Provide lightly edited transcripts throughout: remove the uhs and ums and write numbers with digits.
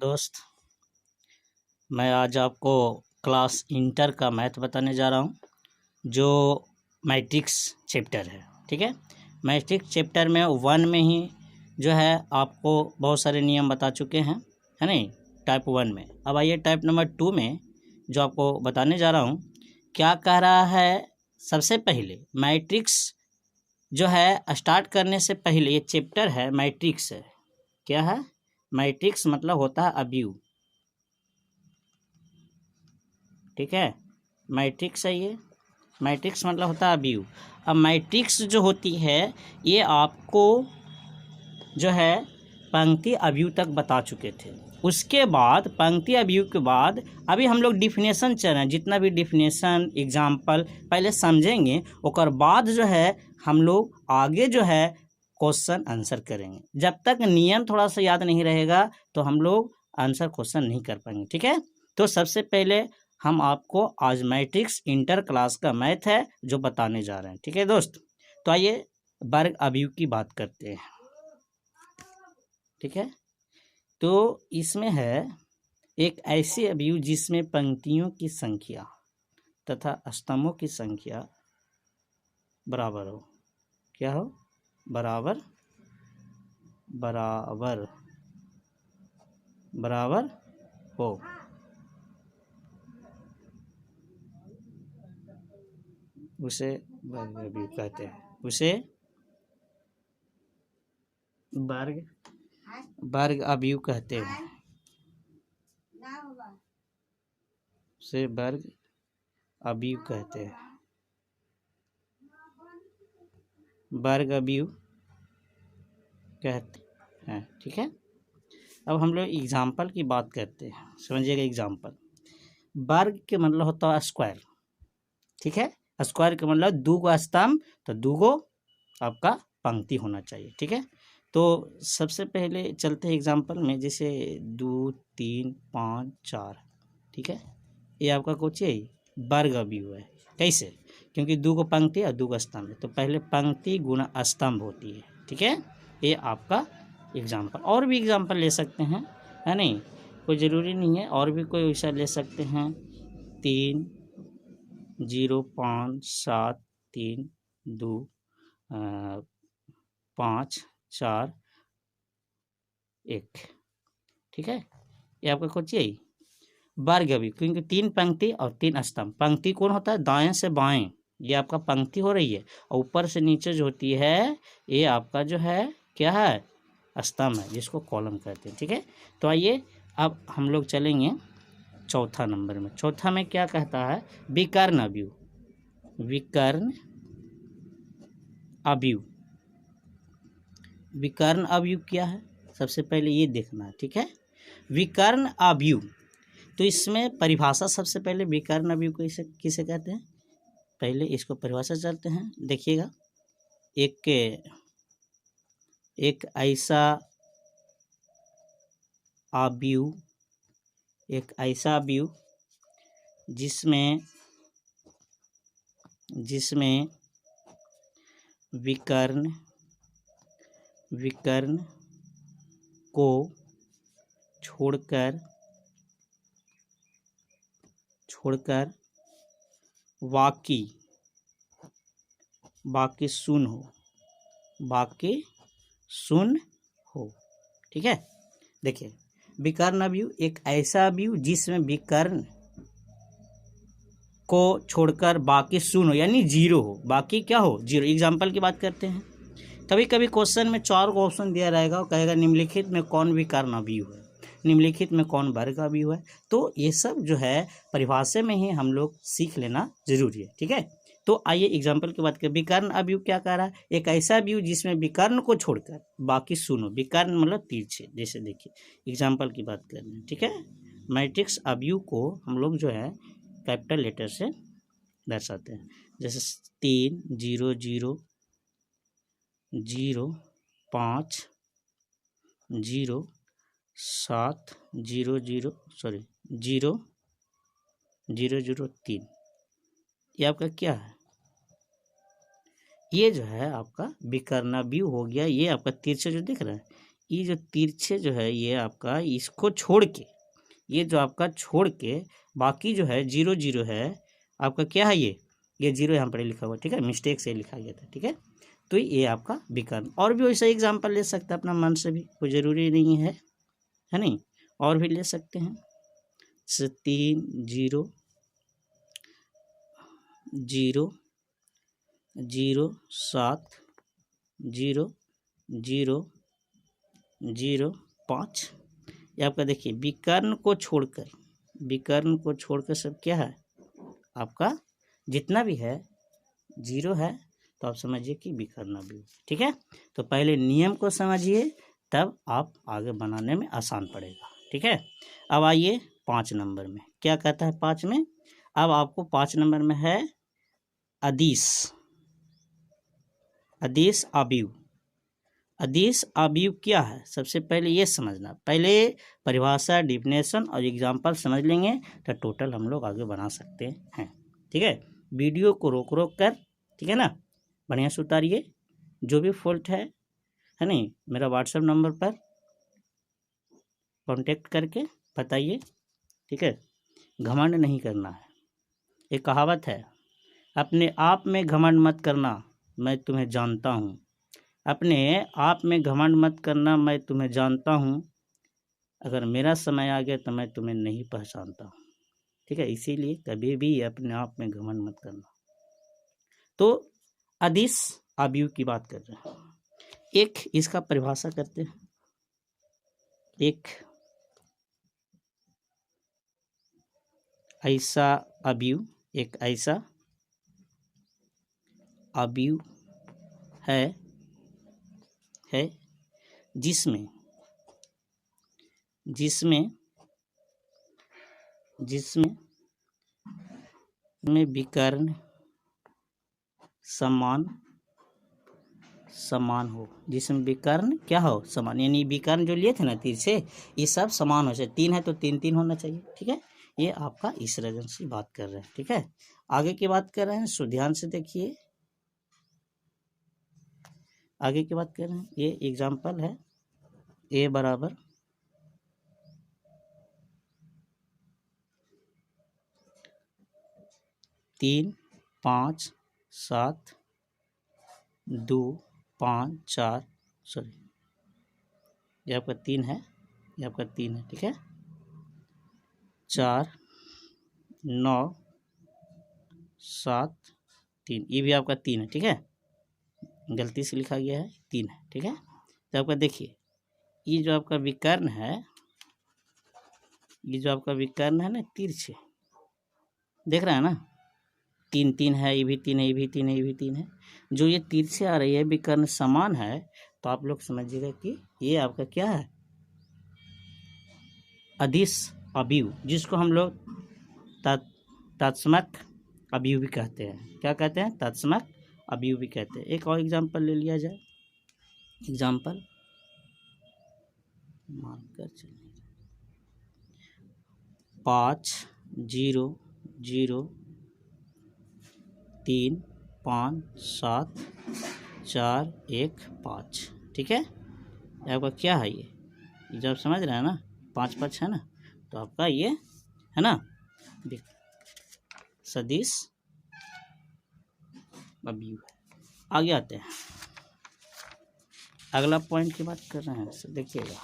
दोस्त, मैं आज आपको क्लास इंटर का मैथ बताने जा रहा हूँ जो मैट्रिक्स चैप्टर है। ठीक है, मैट्रिक्स चैप्टर में 1 में ही जो है आपको बहुत सारे नियम बता चुके हैं, है नहीं, टाइप 1 में। अब आइए टाइप नंबर 2 में जो आपको बताने जा रहा हूँ क्या कह रहा है। सबसे पहले मैट्रिक्स जो है स्टार्ट करने से पहले ये चैप्टर है मैट्रिक्स है। क्या है? मैट्रिक्स मतलब होता है अवयव। ठीक है, मैट्रिक्स है ये, मैट्रिक्स मतलब होता है अवयव। अब मैट्रिक्स जो होती है ये आपको जो है पंक्ति अवयव तक बता चुके थे। उसके बाद पंक्ति अवयव के बाद अभी हम लोग डिफिनेशन चल रहे हैं, जितना भी डिफिनेशन एग्जाम्पल पहले समझेंगे, उसके बाद जो है हम लोग आगे जो है क्वेश्चन आंसर करेंगे। जब तक नियम थोड़ा सा याद नहीं रहेगा तो हम लोग आंसर क्वेश्चन नहीं कर पाएंगे। ठीक है, तो सबसे पहले हम आपको आज मैट्रिक्स इंटर क्लास का मैथ है जो बताने जा रहे हैं। ठीक है दोस्त, तो आइए वर्ग अवयव की बात करते हैं। ठीक है, तो इसमें है एक ऐसे अवयव जिसमें पंक्तियों की संख्या तथा स्तंभों की संख्या बराबर हो। क्या हो? बराबर बराबर बराबर हो। उसे वर्ग अवयव कहते हैं। उसे वर्ग अवयव कहते हैं। उसे वर्ग अवयव कहते हैं। वर्ग अवयव कहते हैं। ठीक है, अब हम लोग एग्जाम्पल की बात करते हैं, समझिएगा। एग्जाम्पल, वर्ग के मतलब होता है स्क्वायर। ठीक है, स्क्वायर का मतलब दो गो स्तंभ तो दो गो आपका पंक्ति होना चाहिए। ठीक है, तो सबसे पहले चलते हैं एग्जाम्पल में, जैसे 2 3 5 4। ठीक है, ये आपका कुछ है वर्ग अवयव है। कैसे? क्योंकि दो गो पंक्ति और दो गो स्तंभ है, तो पहले पंक्ति गुणा स्तंभ होती है। ठीक है, ये आपका एग्जाम्पल। और भी एग्जाम्पल ले सकते हैं, है नहीं, कोई ज़रूरी नहीं है, और भी कोई वैसा ले सकते हैं। 3 0 5 7 3 2 5 4 1। ठीक है, ये आपका कुछ यही वर्ग अवयव, क्योंकि 3 पंक्ति और 3 स्तंभ। पंक्ति कौन होता है? दाएं से बाएं, ये आपका पंक्ति हो रही है, और ऊपर से नीचे जो होती है ये आपका जो है क्या है? स्तंभ है, जिसको कॉलम कहते हैं। ठीक है, तो आइए अब हम लोग चलेंगे चौथा नंबर में। चौथा में क्या कहता है? विकर्ण अवयव। विकर्ण अवयव, विकर्ण अवयव क्या है सबसे पहले ये देखना है। ठीक है, विकर्ण अवयव, तो इसमें परिभाषा सबसे पहले विकर्ण अवयव को किसे कहते हैं, पहले इसको परिभाषा चलते हैं। देखिएगा, एक ऐसा अवयव, एक ऐसा अवयव जिसमें विकर्ण को छोड़कर बाकी शून्य हो। ठीक है, देखिए, विकर्ण अवयव एक ऐसा अवयव जिसमें विकर्ण को छोड़कर बाकी शून्य हो, यानी जीरो हो। बाकी क्या हो? जीरो। एग्जाम्पल की बात करते हैं, कभी कभी क्वेश्चन में 4 को ऑप्शन दिया रहेगा, कहेगा निम्नलिखित में कौन विकर्ण अवयव है, निम्नलिखित में कौन वर्ग अवयव है। तो ये सब जो है परिभाषा में ही हम लोग सीख लेना जरूरी है। ठीक है, तो आइए एग्जाम्पल की बात करें। विकर्ण अवयव क्या कह रहा है? एक ऐसा अवयव जिसमें विकर्ण को छोड़कर बाकी शून्य। विकर्ण मतलब तिरछे, जैसे देखिए एग्जाम्पल की बात कर रहे हैं। ठीक है, मैट्रिक्स अवयव को हम लोग जो है कैपिटल लेटर से दर्शाते हैं, जैसे 3 0 0 0 5 0 7 0 0 0 0 0 3। ये आपका क्या है? ये जो है आपका विकर्ण अवयव हो गया। ये आपका तिरछा जो दिख रहा है ये जो तिरछे जो है ये आपका इसको छोड़ के, ये जो आपका छोड़ के बाकी जो है 0 0 है आपका, क्या है ये 0 यहाँ पर लिखा हुआ, ठीक है, मिस्टेक से लिखा गया था, ठीक है। तो ये आपका विकर्ण। और भी वैसा एग्जाम्पल ले सकते हैं अपना मन से भी, कोई ज़रूरी नहीं है नहीं, और भी ले सकते हैं। 3 0 0 0 7 0 0 0 5। ये आपका देखिए विकर्ण को छोड़कर सब क्या है आपका, जितना भी है 0 है, तो आप समझिए कि विकर्ण भी, ठीक है। तो पहले नियम को समझिए, तब आप आगे बनाने में आसान पड़ेगा, ठीक है। अब आइए 5 नंबर में क्या कहता है 5 में। अब आपको 5 नंबर में है अदिश अवयव। अदिश अवयव क्या है, सबसे पहले ये समझना, पहले परिभाषा, डिफिनेशन और एग्जाम्पल समझ लेंगे तो टोटल हम लोग आगे बना सकते हैं, ठीक है। वीडियो को रोक कर, ठीक है ना, बढ़िया से उतारिए। जो भी फॉल्ट है नहीं, मेरा व्हाट्सएप नंबर पर कांटेक्ट करके बताइए, ठीक है। घमंड नहीं करना है। एक कहावत है, अपने आप में घमंड मत करना, मैं तुम्हें जानता हूँ। अपने आप में घमंड मत करना, मैं तुम्हें जानता हूँ। अगर मेरा समय आ गया तो मैं तुम्हें नहीं पहचानता हूँ, ठीक है। इसीलिए कभी भी अपने आप में घमंड मत करना। तो अदिश अवयव की बात कर रहे हैं। एक इसका परिभाषा करते हैं। एक ऐसा अवयव है जिसमें विकर्ण समान हो, जिसमें विकर्ण क्या हो, समान, यानी विकर्ण जो लिए थे ना तीर से, ये सब समान हो चाहिए। 3 है तो 3 3 होना चाहिए, ठीक है। ये आपका इस रीजन से बात कर रहे हैं, ठीक है। आगे की बात कर रहे हैं, सो ध्यान से देखिए, आगे की बात कर रहे हैं। ये एग्जाम्पल है, ए बराबर 3 5 7 2 5 4, सॉरी ये आपका 3 है, ये आपका 3 है, ठीक है। 4 9 7 3, ये भी आपका 3 है, ठीक है। गलती से लिखा गया है 3 है, ठीक है। तो आपका देखिए ये जो आपका विकर्ण है, ना तिरछे, देख रहे हैं ना, 3 3 है, ये भी 3 है, ये भी 3 है, ये भी 3 है। जो ये तिरछे आ रही है, विकर्ण समान है, तो आप लोग समझिएगा कि ये आपका क्या है, अदिश अवयव, जिसको हम लोग तत्समक अवयव भी कहते हैं। क्या कहते हैं, तत्समक अवयव भी कहते हैं। एक और एग्जाम्पल ले लिया जाए। एग्जाम्पल मानकर चलिए 5 0 0 3 5 7 4 1 5, ठीक है। आपका क्या है, ये जब समझ रहे हैं ना, 5 5 है ना, तो आपका ये है ना सदिश अवयव है। आगे आते हैं, अगला पॉइंट की बात कर रहे हैं, सर देखिएगा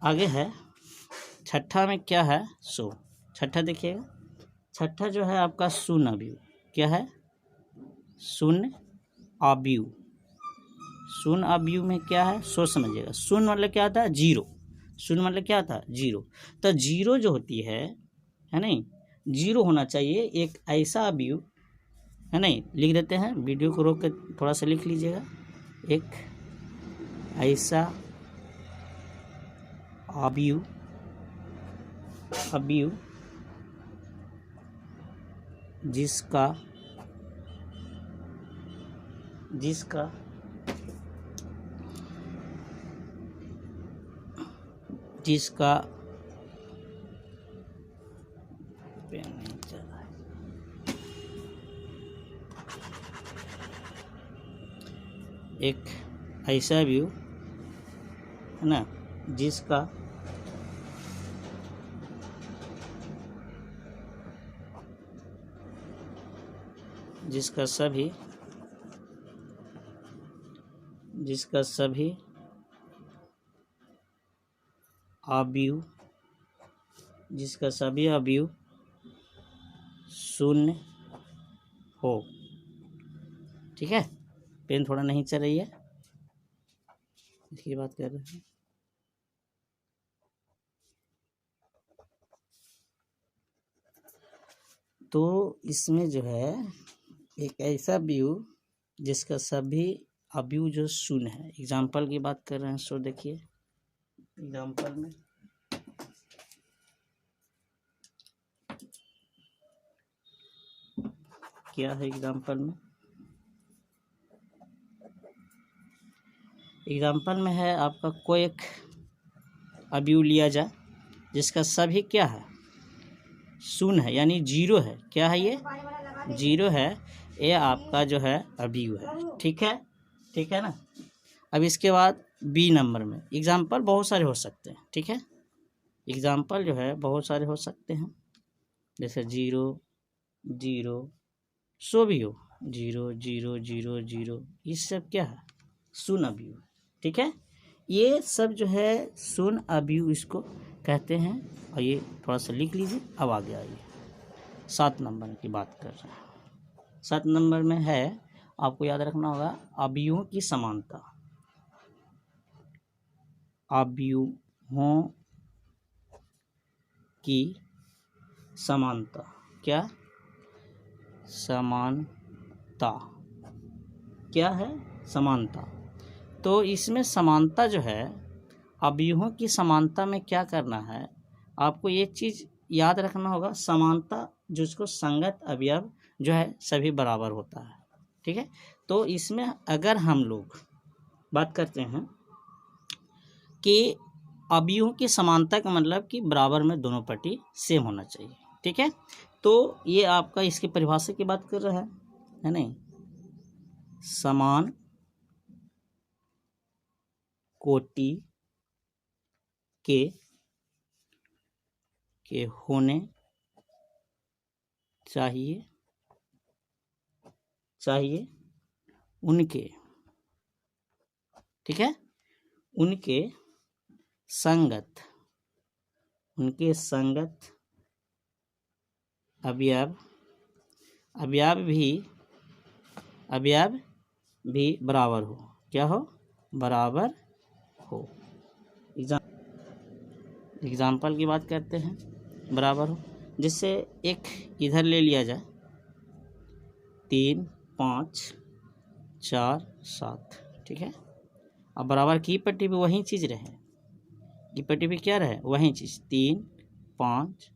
आगे है। छठा में क्या है, छठा देखिएगा, छठा जो है आपका शून्य अवयव। क्या है, शून्य अवयव। शून्य अवयव में क्या है, समझिएगा। शून्य मतलब क्या होता है, 0। शून्य मतलब क्या होता है, 0। तो 0 जो होती है नहीं, 0 होना चाहिए एक ऐसा अवयव, है नहीं, लिख देते हैं, वीडियो को रोक के थोड़ा सा लिख लीजिएगा। एक ऐसा अवयव जिसका पेन नहीं चल रहा है, एक ऐसा व्यू है ना जिसका सभी अवयव शून्य हो। ठीक है, पेन थोड़ा नहीं चल रही है, इसकी बात कर रहे हैं। तो इसमें जो है एक ऐसा व्यू जिसका सभी अवयव जो शून्य है। एग्जाम्पल की बात कर रहे हैं, सो देखिए एग्जाम्पल में क्या है। एग्जाम्पल में है आपका कोई एक अवयव लिया जाए जिसका सभी क्या है, शून्य है, यानी जीरो है। क्या है ये, जीरो है। ये आपका जो है अवयव है। ठीक है ना। अब इसके बाद बी नंबर में एग्जाम्पल बहुत सारे हो सकते हैं। ठीक है, एग्जाम्पल जो है बहुत सारे हो सकते हैं, जैसे 0 0 सो भी हो, 0 0 0 0, ये सब क्या है, शून्य अवयव। ठीक है, ये सब जो है शून्य अवयव इसको कहते हैं। और ये थोड़ा सा लिख लीजिए। अब आगे आइए 7 नंबर की बात कर रहे हैं। 7 नंबर में है, आपको याद रखना होगा अवयवों की समानता। अवयवों की समानता, क्या समानता, क्या है समानता। तो इसमें समानता जो है, अवयवों की समानता में क्या करना है, आपको ये चीज़ याद रखना होगा। समानता जिसको संगत अवयव जो है सभी बराबर होता है। ठीक है, तो इसमें अगर हम लोग बात करते हैं कि अवयवों की समानता का मतलब कि बराबर में दोनों पट्टी सेम होना चाहिए। ठीक है, तो ये आपका इसकी परिभाषा की बात कर रहा है नहीं, समान कोटि के होने चाहिए उनके, ठीक है, उनके संगत अवयव भी बराबर हो। क्या हो, बराबर हो। एग्जाम्पल की बात करते हैं, बराबर हो। जिससे एक इधर ले लिया जाए 3 5 4 7। ठीक है, अब बराबर की पट्टी पे वही चीज़ रहे, की पट्टी पे क्या रहे, वही चीज़ 3 5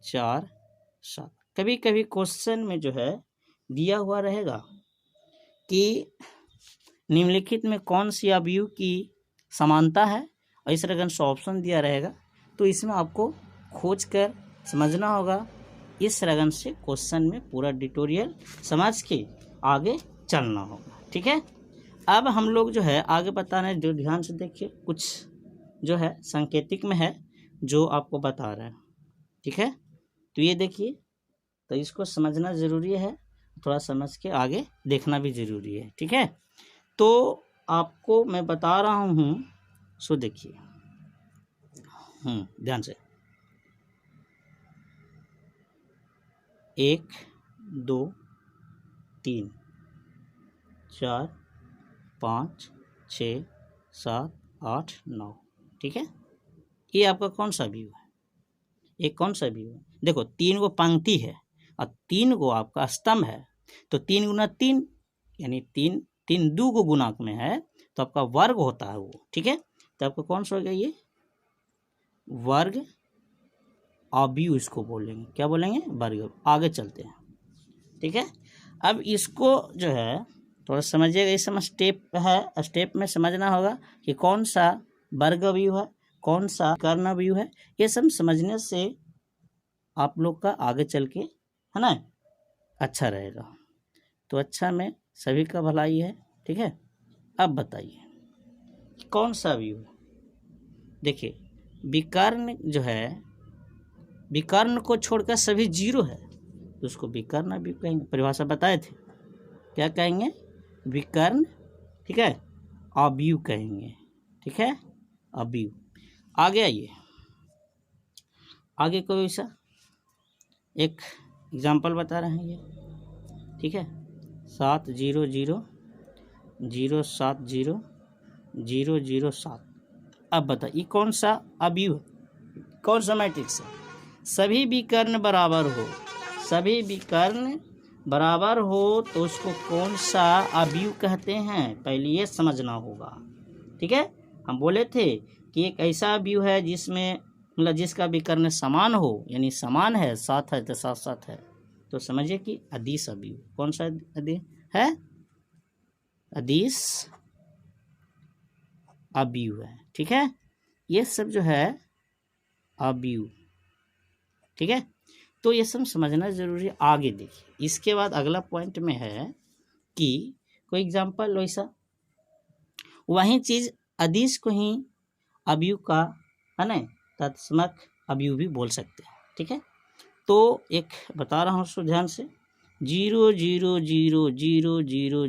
4 7। कभी कभी क्वेश्चन में जो है दिया हुआ रहेगा कि निम्नलिखित में कौन सी अवयव की समानता है, और इस तरह से ऑप्शन दिया रहेगा। तो इसमें आपको खोज कर समझना होगा। इस तरह से क्वेश्चन में पूरा ट्यूटोरियल समझ के आगे चलना होगा। ठीक है, अब हम लोग जो है आगे बताना, जो ध्यान से देखिए, कुछ जो है सांकेतिक में है जो आपको बता रहा है। ठीक है, तो ये देखिए, तो इसको समझना ज़रूरी है, थोड़ा समझ के आगे देखना भी ज़रूरी है। ठीक है, तो आपको मैं बता रहा हूँ, सो देखिए ध्यान से, 1 2 3 4 5 6 7 8 9। ठीक है, ये आपका कौन सा व्यू है, एक कौन सा व्यू है। देखो 3 गो पंक्ति है और 3 गो आपका स्तंभ है, तो 3 गुना 3 यानी 3 3 2 को गुणांक में है, तो आपका वर्ग होता है वो। ठीक है, तो आपका कौन सा हो गया, ये वर्ग अवयव इसको बोलेंगे। क्या बोलेंगे, वर्ग। आगे चलते हैं। ठीक है, अब इसको जो है थोड़ा समझिएगा, इस समय स्टेप है, स्टेप में समझना होगा कि कौन सा वर्ग अवयव है, कौन सा कर्ण अवयव है। ये सब समझने से आप लोग का आगे चल के है ना अच्छा रहेगा। तो अच्छा में सभी का भलाई है। ठीक है, अब बताइए कौन सा अवयव है? देखिए विकर्ण जो है, विकर्ण को छोड़कर सभी जीरो है तो उसको विकर्ण अवयव कहेंगे। परिभाषा बताए थे, क्या कहेंगे? विकर्ण, ठीक है, अवयव कहेंगे, ठीक है, अवयव। आगे आइए, आगे कोई ऐसा एक एग्जाम्पल बता रहे हैं ये, ठीक है, 700 070 007। अब बता ये कौन सा अवयव है, कौन सा मैट्रिक्स है? सभी विकर्ण बराबर हो, सभी विकर्ण बराबर हो तो उसको कौन सा अवयव कहते हैं, पहले ये समझना होगा, ठीक है। हम बोले थे कि एक ऐसा अवयव है जिसमें मतलब जिसका विकर्ण समान हो, यानी समान है, साथ है तो साथ साथ है, तो समझिए कि अदिश अवयव। कौन सा अदिश है? अदिश अवयव है, ठीक है। ये सब जो है अवयव, ठीक है, तो ये सब समझना जरूरी है। आगे देखिए, इसके बाद अगला पॉइंट में है कि कोई एग्जांपल वैसा वही चीज अदिश को ही अवयव का है ना तत्समक अवयव भी बोल सकते हैं, ठीक है। तो एक बता रहा हूँ उसको ध्यान से, 0 0 0 0 0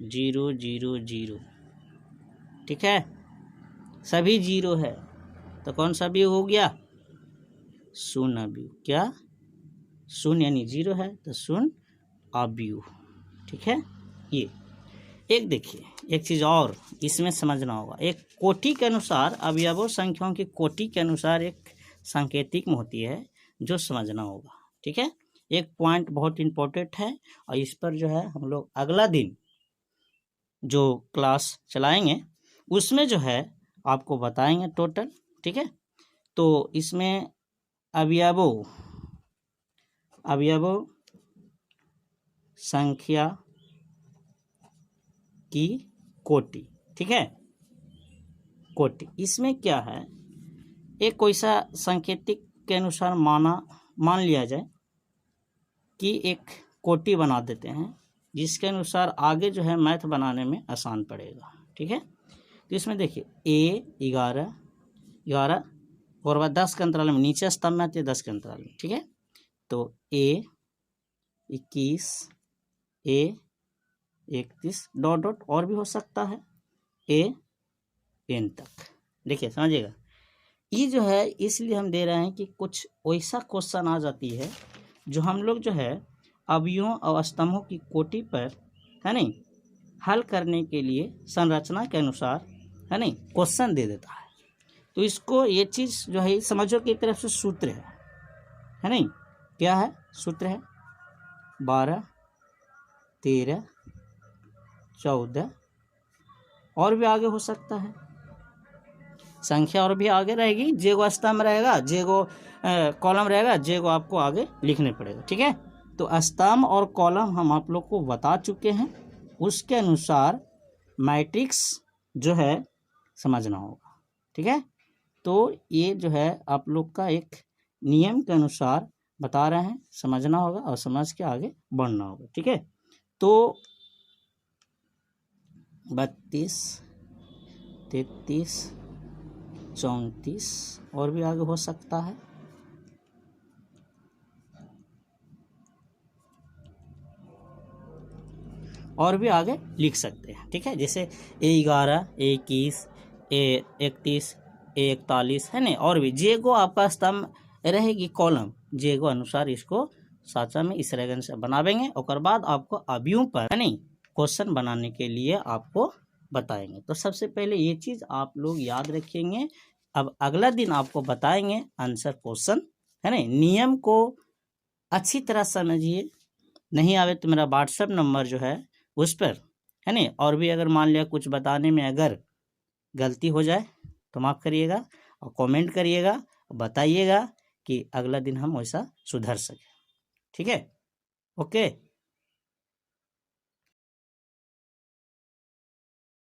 0 0 0, ठीक है, सभी जीरो है तो कौन सा अवयव हो गया? शून्य अवयव। क्या? शून्य यानी जीरो है तो शून्य अवयव, ठीक है। ये एक देखिए एक चीज़ और इसमें समझना होगा, एक कोटि के अनुसार अवयवों संख्याओं की कोटि के अनुसार एक सांकेतिक में होती है जो समझना होगा, ठीक है। एक पॉइंट बहुत इम्पोर्टेंट है और इस पर जो है हम लोग अगला दिन जो क्लास चलाएंगे उसमें जो है आपको बताएंगे टोटल, ठीक है। तो इसमें अवयवों संख्या की कोटि, ठीक है, कोटि। इसमें क्या है, एक कोई सा सांकेतिक के अनुसार मान लिया जाए कि एक कोटि बना देते हैं जिसके अनुसार आगे जो है मैथ बनाने में आसान पड़ेगा, ठीक है। तो इसमें देखिए A 11 और बाद 10 के अंतराल में, नीचे स्तंभ में आते हैं 10 के अंतराल में, ठीक है। तो A 21 A 31 डॉट डॉट और भी हो सकता है AN तक, देखिए समझिएगा। ये जो है इसलिए हम दे रहे हैं कि कुछ वैसा क्वेश्चन आ जाती है जो हम लोग जो है अवयवों और स्तंभों की कोटि पर है नहीं हल करने के लिए संरचना के अनुसार है नहीं क्वेश्चन दे देता है। तो इसको ये चीज़ जो है समझो कि एक तरफ से सूत्र है नहीं, क्या है सूत्र है 12 13 14 और भी आगे हो सकता है, संख्या और भी आगे रहेगी, जेगो स्तंभ रहेगा, जेगो कॉलम रहेगा, जेगो आपको आगे लिखने पड़ेगा, ठीक है। तो स्तंभ और कॉलम हम आप लोग को बता चुके हैं, उसके अनुसार मैट्रिक्स जो है समझना होगा, ठीक है। तो ये जो है आप लोग का एक नियम के अनुसार बता रहे हैं, समझना होगा और समझ के आगे बढ़ना होगा, ठीक है। तो 32 33 34 और भी आगे हो सकता है, और भी आगे लिख सकते हैं, ठीक है। जैसे A11 A21 A31 A41 है ना, और भी जेगो आपका स्तंभ रहेगी कॉलम, जेगो अनुसार इसको साचा में इस रेगन से बनावेंगे और बाद आपको अवयवों पर है नहीं क्वेश्चन बनाने के लिए आपको बताएंगे। तो सबसे पहले ये चीज़ आप लोग याद रखेंगे। अब अगला दिन आपको बताएंगे आंसर क्वेश्चन है नहीं, नियम को अच्छी तरह समझिए, नहीं आवे तो मेरा व्हाट्सएप नंबर जो है उस पर है नहीं, और भी अगर मान लिया कुछ बताने में अगर गलती हो जाए तो माफ़ करिएगा और कमेंट करिएगा, बताइएगा कि अगला दिन हम वैसा सुधर सकें, ठीक है। ओके।